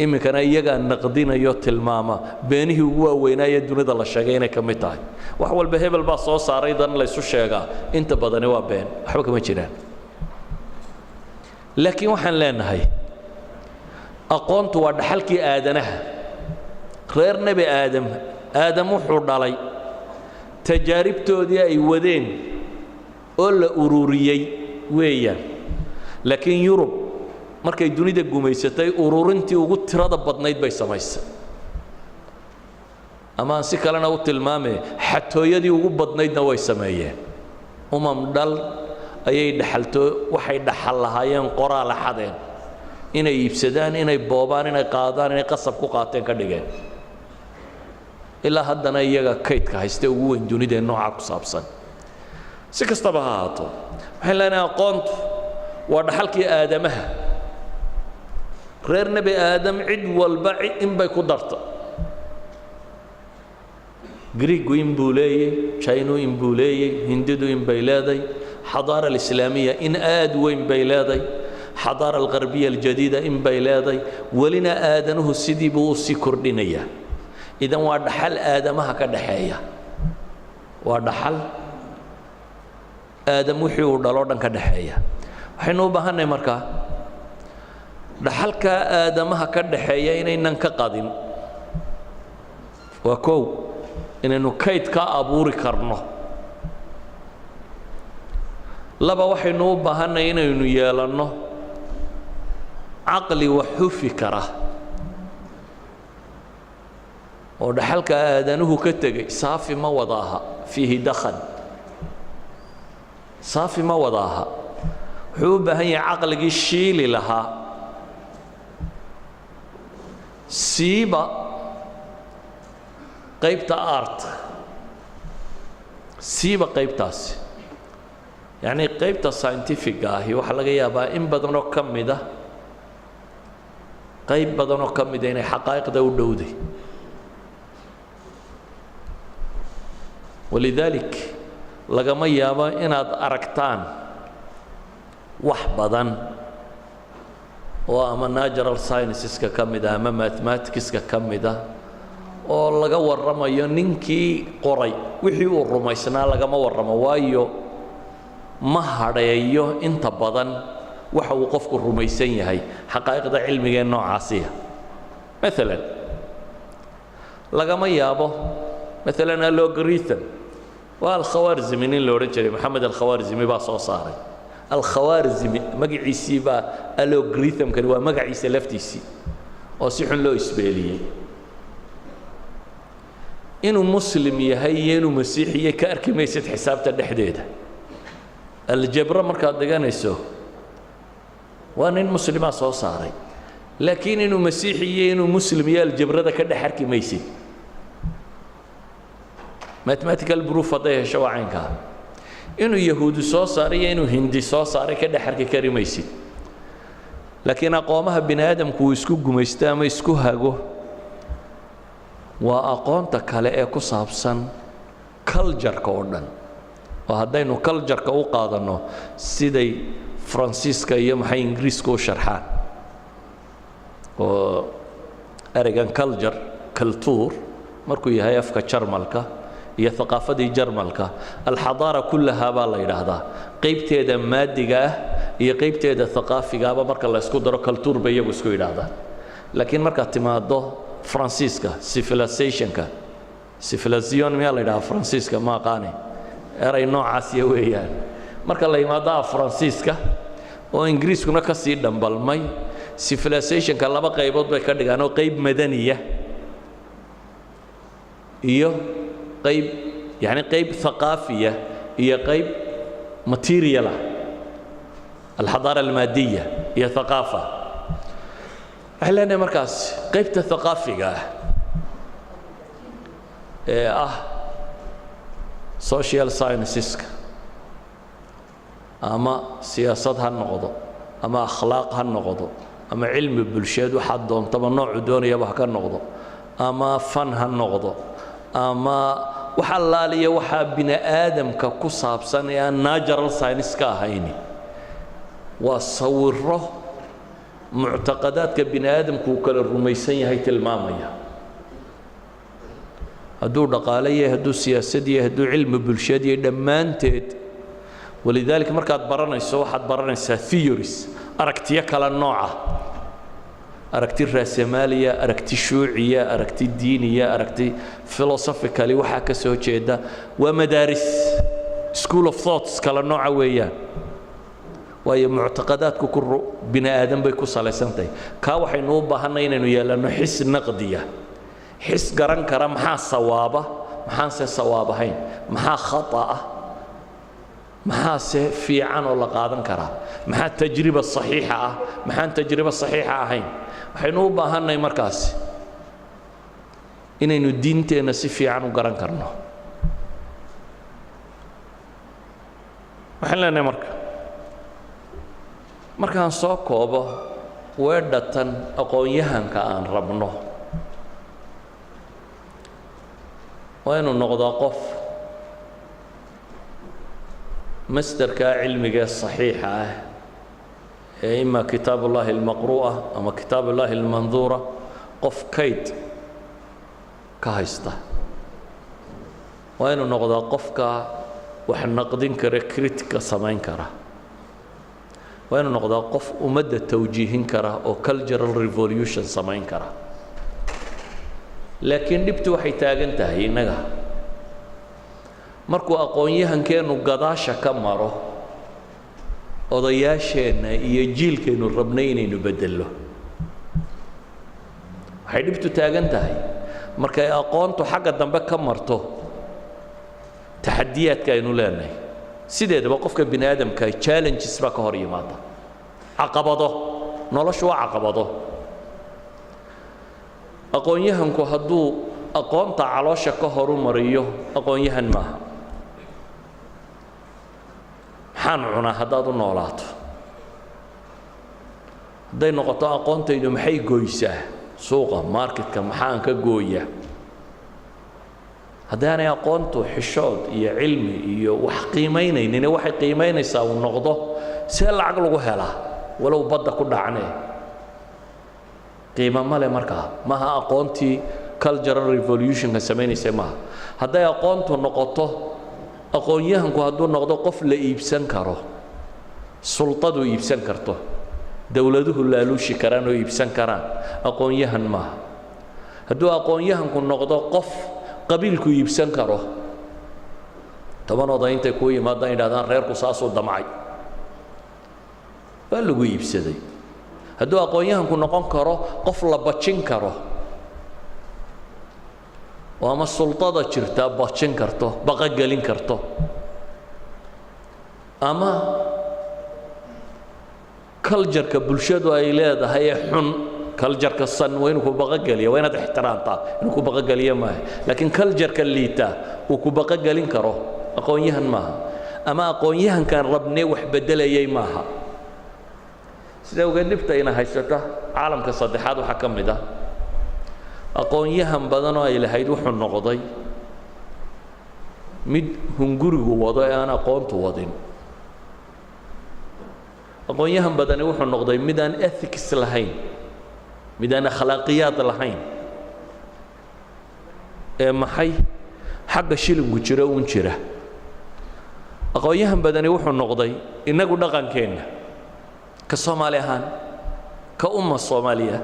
iminkana iyagaa naqdinayo tilmaama beenihii ugu waaweynaa ee dunida la sheegay inay ka mid tahay wax walba hebel baa soo saaray dan laysu sheegaa inta badani waa been waxba kama jiraan laakiin waxaan leenahay aqoontu waa dhaxalkii aadanaha reer nebi aadam wuxuu dhalay tajaaribtoodii ay wadeen oo la ururiyey weeyaan laakiin yurub markay dunida gumaysatay ururintii ugu tirada badnayd bay samaysay ama aan si kalena u tilmaamay xatooyadii ugu badnaydna way sameeyeen dhal ayay waxay dhaxal lahaayeen qoraa la xadeen inay iibsadaan inay boobaan inay qaadaan inay qasab ku qaateen ka dhigeen ilaa haddana iyaga kaydka hayste ugu weyn dunida ee noocaa ku saabsan si kastaba ha ahaato waxaan leenahay aqoontu waa dhaxalkii aadamaha reer nebi aadam cid walba in bay ku darta griigu in buu leeyey chaynu in buu leeyey hindidu in bay leeday xadaara alislaamiya in aad weyn bay leeday xadaara algarbiya aljadiida in bay leeday welina aadanuhu sidii buu u sii kordhinayaa idan waa dhaxal aadamaha ka dhaxeeya waa dhaxal aadam wixii uu dhalo dhan ka dhaxeeya waxaynu u baahannahay markaa dhaxalka aadamaha ka dhaxeeya inaynan ka qadin waa kow inaynu kayd ka abuuri karno laba waxaynu u baahannahay inaynu yeelanno caqli wax xufi kara oo dhaxalka aadanuhu ka tegay saafi ma wada aha fiihi dakhan saafi ma wada aha wuxuu u baahan yahay caqligii shiili lahaa siiba qaybta art siiba qaybtaasi yacni qaybta scientifiga ahi waxaa laga yaabaa in badanoo ka mida qayb badanoo ka mida inay xaqaa'iqda u dhowday walidalik lagama yaabo inaad aragtaan wax badan oo ama natural scienceska ka mid ah ama mathematicska ka mid ah oo laga warramayo ninkii qoray wixii uu rumaysnaa lagama warramo waayo ma hadheeyo inta badan waxa uu qofku rumaysan yahay xaqaa'iqda cilmigee noocaasiya maalan lagama yaabo maalan algorithm waa alkhawaarzimi nin la odhan jiray maxamed alkhawaarzimi baa soo saaray alkhawaarzimi magaciisii baa algoritmkani waa magaciisa laftiisii oo si xun loo isbeeliyey inuu muslim yahay iyo inuu masiixiye ka arki maysid xisaabta dhexdeeda aljabra markaad dhiganayso waa nin muslimaa soo saaray laakiin inuu masiixi iyo inuu muslim iyo aljabrada ka dhex arki maysid mathematical proof hadday hesho waa caynkaa inuu yahuudi soo saaray iyo inuu hindi soo saaray ka dhex arki kari maysid laakiin aqoomaha bini aadamku uu isku gumaysto ama isku hago waa aqoonta kale ee ku saabsan culture-ka oo dhan oo haddaynu culture-ka u qaadanno siday faransiiska iyo maxay ingiriiska u sharxaan oo ereygan culture culture markuu yahay afka jarmalka iyo thaqaafadii jarmalka alxadaara kullahaa baa la yidhaahdaa qaybteeda maadiga ah iyo qaybteeda thaqaafigaaba marka la isku daro culture bay iyagu isku yidhaahdaan laakiin markaad timaado faransiiska civilizationka civilization miyaa la yidhahaa faransiiska ma aqaani eray noocaasiya weeyaan marka la yimaado af faransiiska oo ingiriiskuna ka sii dhambalmay civilizationka laba qaybood bay ka dhigaan oo qayb madaniya iyo qayb yani qayb thaqaafiya iyo qayb material ah alxadaara almaadiya iyo thaqaafa waxay leenahay markaas qaybta thaqaafiga ah ee ah social scienceska ama siyaasad ha noqdo ama akhlaaq ha noqdo ama cilmi bulsheed waxaad doontaba noocu doonayaba ha ka noqdo ama fan ha noqdo ama wax allaaliya waxaa bini aadamka ku saabsan ee aan natural science ka ahayni waa sawiro muctaqadaadka bini aadamku uu kala rumaysan yahay tilmaamaya hadduu dhaqaale yahay hadduu siyaasad yahay hadduu cilmi bulsheed yahay dhammaanteed walidaalika markaad baranayso waxaad baranaysaa theories aragtiyo kala nooca aragti raasamaaliya aragti shuuciya aragti diiniya aragti philosophically waxaa ka soo jeeda waa madaaris school of thoughts kala nooca weeyaan waayo muctaqadaadku ku bini aadan bay ku salaysantahay kaa waxaynu u baahanay inaynu yeelanno xis naqdiya xis garan kara maxaa sawaaba maxaanse sawaab ahayn maxaa khata ah maxaase fiican oo la qaadan karaa maxaa tajriba saxiixa ah maxaan tajriba saxiixa ahayn waxaynu u baahanay markaas inaynu diinteenna si fiican u garan karno waxaan leenahay markaan soo koobo weedhatan aqoon-yahanka aan rabno waa inuu noqdaa qof masdarka cilmiga saxiixa ah ee ima kitaabullaahi almaqru'a ama kitaabullaahi almanduura qof kayd ka haysta waa inuu noqdaa qofka wax naqdin kara kritika samayn kara waa inuu noqdaa qof ummadda tawjiihin kara oo cultural revolution samayn kara laakiin dhibtu waxay taagan tahay innaga markuu aqoon-yahankeennu gadaasha ka maro odayaasheenna iyo jiilkeennu rabnay inaynu beddello waxay dhibtu taagan tahay markay aqoontu xagga dambe ka marto taxadiyaadka aynu leenahay sideedaba qofka bini aadamka challenges baa ka hor yimaada caqabado noloshu waa caqabado aqoon-yahanku hadduu aqoonta caloosha ka horumariyo aqoon-yahan maaha maxaan cunaa haddaad u noolaato hadday noqoto aqoontaydu maxay goysaa suuqa marketka maxaan ka gooyaa haddaanay aqoontu xishood iyo cilmi iyo wax qiimaynaynin waxay qiimaynaysaa uu noqdo see lacag lagu helaa walow badda ku dhacnee qiimo male markaa maaha aqoontii cultural revolutionka samaynaysa maaha hadday aqoontu noqoto aqoon-yahanku hadduu noqdo qof la iibsan karo sultadu iibsan karto dowladuhu laaluushi karaan oo iibsan karaan aqoon-yahan maaha hadduu aqoon-yahanku noqdo qof qabiilku iibsan karo 10 oday intay ku yimaadaan yidhahdaan reerku saasuu damcay waa lagu iibsaday hadduu aqoon-yahanku noqon karo qof la bajin karo oo ama sultada jirtaa bajin karto baqagelin karto ama cultureka bulshadu ay leedahay ee xun cultureka san waa inuu ku baqageliya waa inaad ixtiraamtaa inuu ku baqageliya maaha laakiin cultureka liita uu ku baqagelin karo aqoon-yahan maaha ama aqoon-yahankan rabnee wax beddelayay maaha sida uga dhibtayna haysata caalamka saddexaad waxaa ka mid ah aqoon-yahan badan oo ay lahayd wuxuu noqday mid hungurigu wado ee aan aqoontu wadin aqoon-yahan badani wuxuu noqday mid aan ethics lahayn mid aan akhlaaqiyaad lahayn ee maxay xagga shilinku jira uun jira aqoon-yahan badani wuxuu noqday innagu dhaqankeenna ka soomaali ahaan ka umma soomaaliya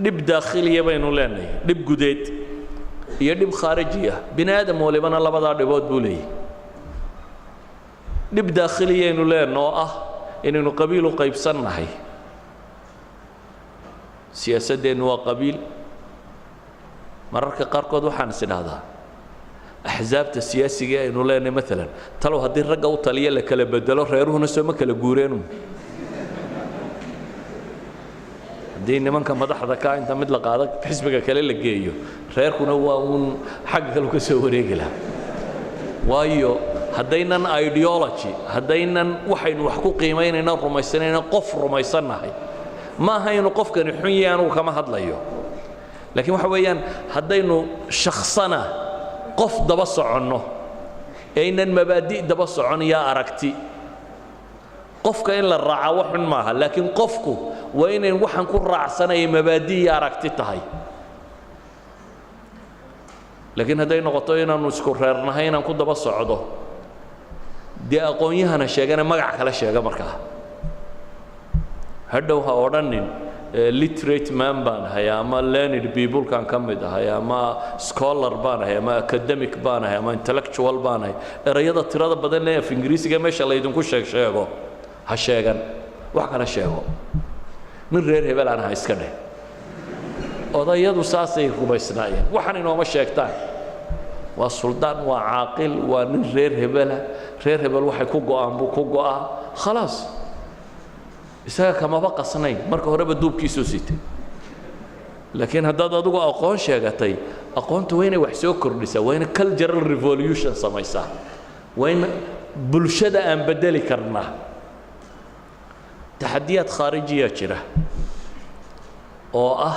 dhib daakhiliya baynu leenahay dhib gudeed iyo dhib khaariji ah bini aadam walibana labadaa dhibood buu leeyahy dhib daakhiliyaynu leenno oo ah inaynu qabiil u qaybsannahay siyaasaddeennu waa qabiil mararka qaarkood waxaan is idhaahdaa axsaabta siyaasiga aynu leenahay maalan talow haddii ragga u taliya la kala bedelo reeruhuna soo ma kala guureenu haddii nimanka madaxda ka inta mid la qaado xisbiga kale la geeyo reerkuna waa uun xagga kale ka soo wareegi lahaa waayo haddaynan ideology haddaynan waxaynu wax ku qiimaynayna rumaysanayna qof rumaysannahay ma aha inuu qofkani xun yahay anugu kama hadlayo laakiin waxa weeyaan haddaynu shakhsana qof daba soconno aynan mabaadi' daba socon yaa aragti qofka in la raaca wax xun maaha laakiin qofku waa inayn waxaan ku raacsanaya mabaadi' iyo aragti tahay laakiin hadday noqoto inaannu isku reernahay inaan ku daba socdo dee aqoon-yahana sheegana magac kale sheega markaa hadhow ha odhanin literate man baan ahay ama learned peoplekan ka mid ahay ama scholar baan ahay ama academic baan ahay ama intellectual baan ahay erayada tirada badan ee af ingiriisiga meesha laydinku sheego ha sheegan wax kale sheego nin reer hebel aan aha iska dheh odayadu saasay rumaysnaayeen waxaan inooma sheegtaan waa suldaan waa caaqil waa nin reer hebela reer hebel waxay ku go'aan buu ku go'aa khalaas isaga kamaba qasnayn marka horeba duubkiisuu sitay laakiin haddaad adigu aqoon sheegatay aqoontu waa inay wax soo kordhisaa waa inay cultural revolution samaysaa waa in bulshada aan bedeli karnaa taxadiyaad khaarijiya jira oo ah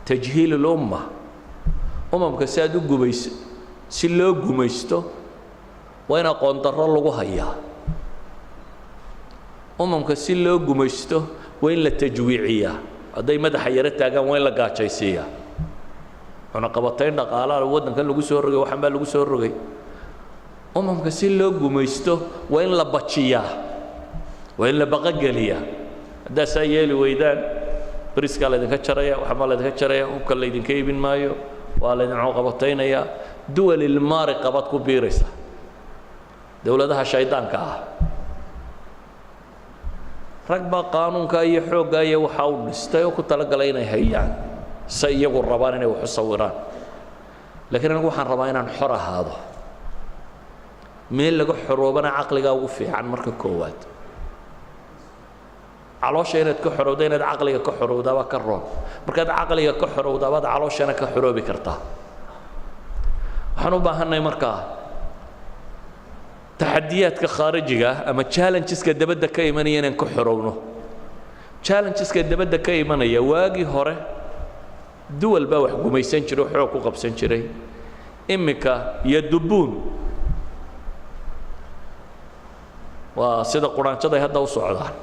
tajhiil al-umma umamka si aad u gumayso si loo gumaysto waa in aqoon darro lagu hayaa umamka si loo gumaysto waa in la tajwiiciyaa hadday madaxa yaro taagaan waa in la gaajaysiiyaa cunaqabatayn dhaqaalaha waddankan lagu soo rogay waxaan baa lagu soo rogay umamka si loo gumaysto waa in la bajiyaa waa in la baqageliyaa haddaa saa yeeli weydaan briskaa laydinka jaraya waxbaa laydinka jaraya hubka laydinka iibin maayo waa laydin cunaqabataynayaa duwalilmaari qabaad ku biiraysa dowladaha shaydaanka ah rag baa qaanuunka iyo xoogga iyo waxa uu dhistay oo ku talagalay inay hayaan si iyagu rabaan inay wax u sawiraan laakiin anigu waxaan rabaa inaan xor ahaado meel laga xoroobana caqligaa ugu fiican marka koowaad caloosha inaad ka xorowda inaad caqliga ka xorowdaabaa ka roon markaad caqliga ka xorowdaabaad calooshana ka xoroobi kartaa waxaan u baahannahay markaa taxadiyaadka khaarijiga ah ama challengeska dabadda ka imanaya inaan ka xorowno challengeska dabadda ka imanaya waagii hore duwal baa wax gumaysan jiray xoog ku qabsan jiray imika yadubuun waa sida quraanjada ay hadda u socdaan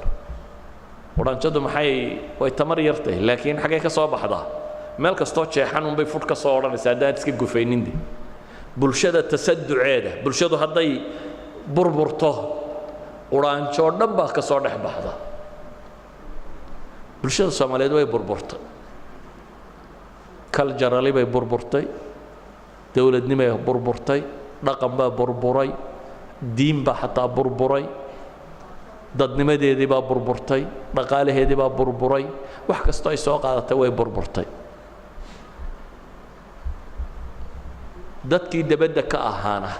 quraanjadu maxay way tamar yartay laakiin xagee ka soo baxdaa meel kastoo jeexan unbay fudh ka soo odhanaysaa haddaan iska gufaynindi bulshada tasaduceeda bulshadu hadday burburto quraanjo oo dhan baa ka soo dhex baxda bulshada soomaaliyeed way burburtay kaljarali bay burburtay dowladnimay burburtay dhaqan baa burburay diin baa xataa burburay dadnimadeedii baa burburtay dhaqaalaheedii baa burburay wax kastoo ay soo qaadatay way burburtay dadkii dabadda ka ahaana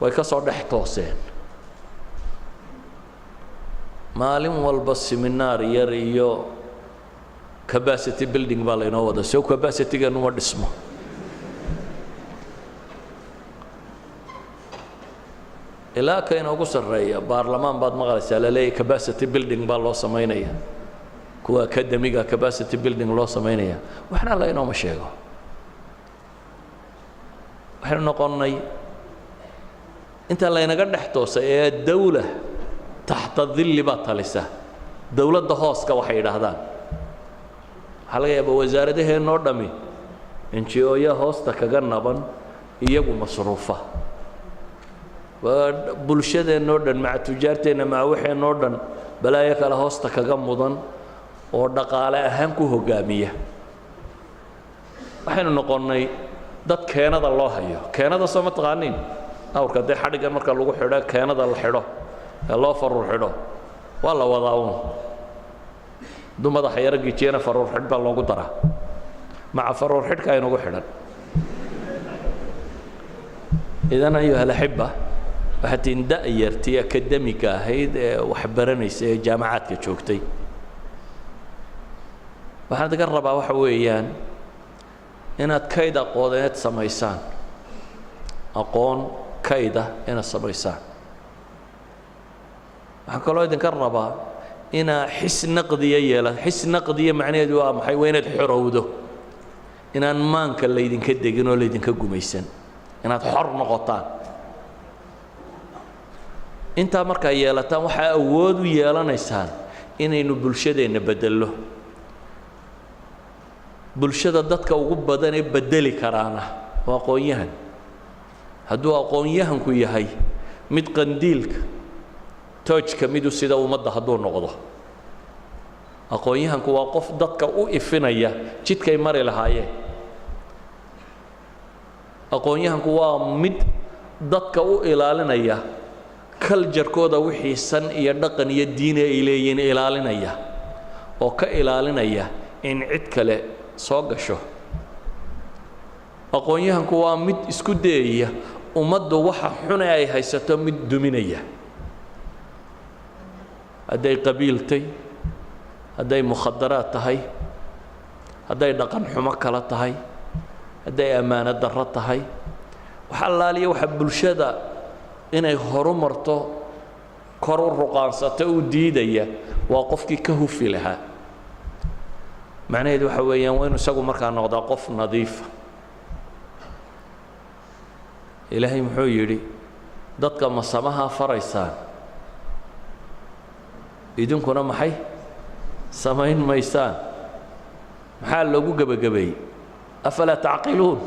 way ka soo dhex tooseen maalin walba seminaar yar iyo capacity building baa laynoo wada soo capacity-geenu ma dhismo ilaa ka inoogu sarreeya baarlamaan baad maqlaysaa la leeyahay capacity building baa loo samaynaya kuwa academiga capacity building loo samaynaya waxna la inooma sheego waxaynu noqonnay inta laynaga dhex toosay ee dawla taxta dilli baa talisa dowladda hooska waxay yidhaahdaan waxaa laga yaabaa wasaaradaheennoo dhammi NGO-ya hoosta kaga naban iyagu masruufa bulshadeennoo dhan maca tujaarteenna maca waxeennoo dhan balaayo kale hoosta kaga mudan oo dhaqaale ahaan ku hoggaamiya waxaynu noqonnay dad keenada loo hayo keenada soo ma taqaaniin awrka dee xadhiggan marka lagu xidho keenada la xidho ee loo faruur xidho waa la wadaa uun hadduu madaxa yaro gijiyana faruur xidh baa loogu daraa maca faruur xidhka aynugu xidhan idan ayuha alaxiba waxaad tiin da'yartii akademiga ahayd ee wax baranaysa ee jaamacaadka joogtay waxaan idinka rabaa waxa weeyaan inaad kayd aqooneed samaysaan aqoon kayda inaad samaysaan waxaan kaloo idinka rabaa inaa xis naqdiya yeela xis naqdiya macnaheedu waa maxay waa inaad xorowdo inaan maanka laydinka degin oo laydinka gumaysan inaad xor noqotaan intaa markaa yeelataan waxaa awood u yeelanaysaan inaynu bulshadeenna beddello bulshada dadka ugu badan ee beddeli karaana waa aqoon-yahan hadduu aqoon-yahanku yahay mid qandiilka toojka midu sida ummadda hadduu noqdo aqoon-yahanku waa qof dadka u ifinaya jidkay mari lahaayeen aqoon-yahanku waa mid dadka u ilaalinaya kaljarkooda wixii san iyo dhaqan iyo diine ay leeyihiin ilaalinaya oo ka ilaalinaya in cid kale soo gasho aqoon-yahanku waa mid isku dayaya ummaddu waxa xune ay haysato mid duminaya hadday qabiiltay hadday mukhadaraad tahay hadday dhaqan xumo kala tahay hadday ammaano darro tahay waxa allaaliya waxa bulshada inay horumarto kor u ruqaansata u diidaya waa qofkii ka hufi lahaa macnaheedu waxa weeyaan waa inuu isagu markaa noqdaa qof nadiifa ilaahay muxuu yidhi dadka masamaha faraysaan idinkuna maxay samayn maysaan maxaa loogu gebagabeeyey afalaa tacqiluun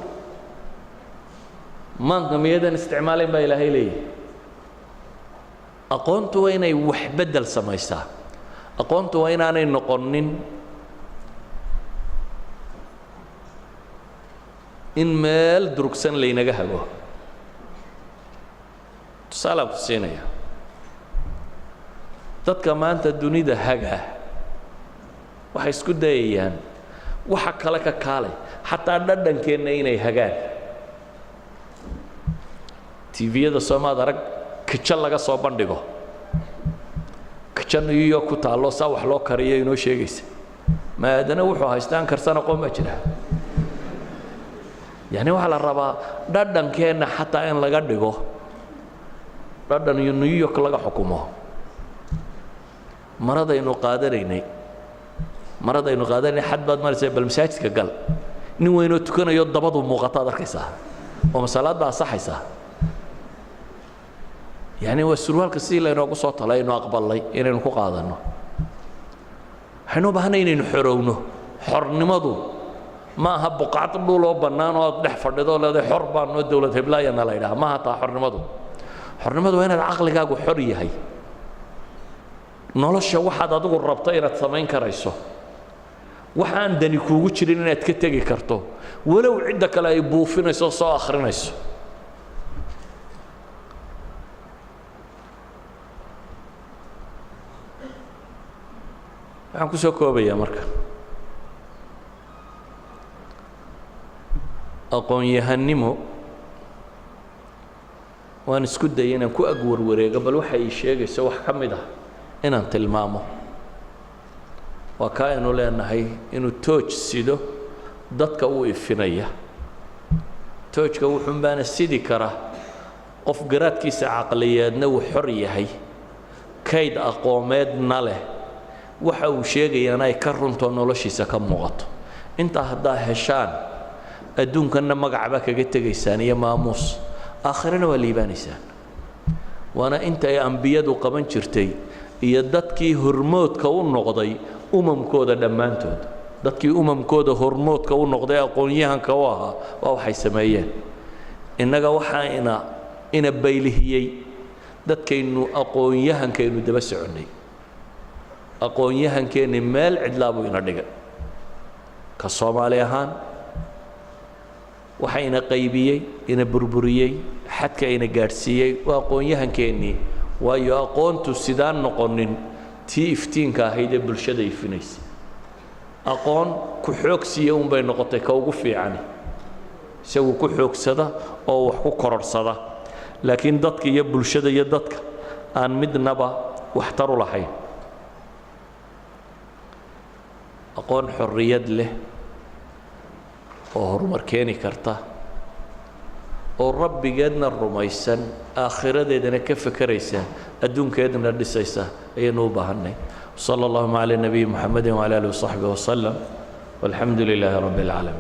maanka miyadan isticmaalayn baa ilaahay leeyahy aqoontu waa inay wax beddel samaysaa aqoontu waa inaanay noqonin in meel durugsan laynaga hago tusaalaan ku siinaya dadka maanta dunida haga waxay isku dayayaan waxa kale ka kaalay xataa dhadhankeenna inay hagaan tviyada soomaad arag kijo laga soo bandhigo kijo New York ku taallo saa wax loo kariyo inoo sheegaysa maadana wuxuu haystaan karsan aqoon ma jira yani waxa la rabaa dhadhankeenna xataa in laga dhigo dhadhan iyo New York laga xukumo maradaynu qaadanaynay xad baad maraysaa bal masaajidka gal nin weynoo tukanayo dabadu muuqataad arkaysaa oo masalaadda asaxaysaa يعني والسروال كسيل إنه قصة لا إنه أقبل لي إنه قاعدنا حنو بهنا إنه حرونه حر نمضو ما هب بقعة الدولة بنان وضح فرد دولة ده حر بان الدولة هبلايا نلا إله ما هتا حر نمضو هنا العقل جاكو حرية هي نلاش واحد أدور الربطين الثمين كرئيسه وحان دني كوجرين أتكتجي كرتو ولو عندك لا يبوفين يسوع آخرين يسوع waxaan ku soo koobayaa marka aqoon-yahanimo waan isku dayay inaan ku agwarwareego bal waxa ay sheegayso wax ka mid ah inaan tilmaamo waa kaa inu leenahay inuu tooj sido dadka uu ifinaya toojka wuxuun baana sidi kara qof garaadkiisa caqliyeedna uu xor yahay kayd aqoomeedna leh waxa uu sheegayaan ay ka runto noloshiisa ka muuqato inta haddaa heshaan adduunkanna magacba kaga tegaysaan iyo maamuus aakhirana waa liibaanaysaan waana inta ay ambiyadu qaban jirtay iyo dadkii hormoodka u noqday umamkooda dhammaantood dadkii umamkooda hormoodka u noqday aqoon-yahanka u ahaa waa waxay sameeyeen innaga waxaa ina baylihiyey dadkaynu aqoon-yahankaynu daba soconnay aqoon-yahankeenni meel cidlaa buu ina dhigay ka Soomaali ahaan waxa ina qaybiyey ina burburiyey xadka ina gaadhsiiyey waa aqoon-yahankeennii waayo aqoontu sidaan noqonin tii iftiinka ahayd ee bulshada ifinaysay aqoon ku xoogsiya unbay noqotay ka ugu fiicani isagu ku xoogsada oo wax ku kororsada laakiin dadka iyo bulshada iyo dadka aan midnaba waxtar u lahayn aqoon xorriyad leh oo horumar keeni karta oo rabbigeedna rumaysan aakhiradeedana ka fakaraysa adduunkeedna dhisaysa ayaynu u baahanay صلى الله على النبي محمد وعلى آله وصحبه وسلم والحمد لله رب العالمين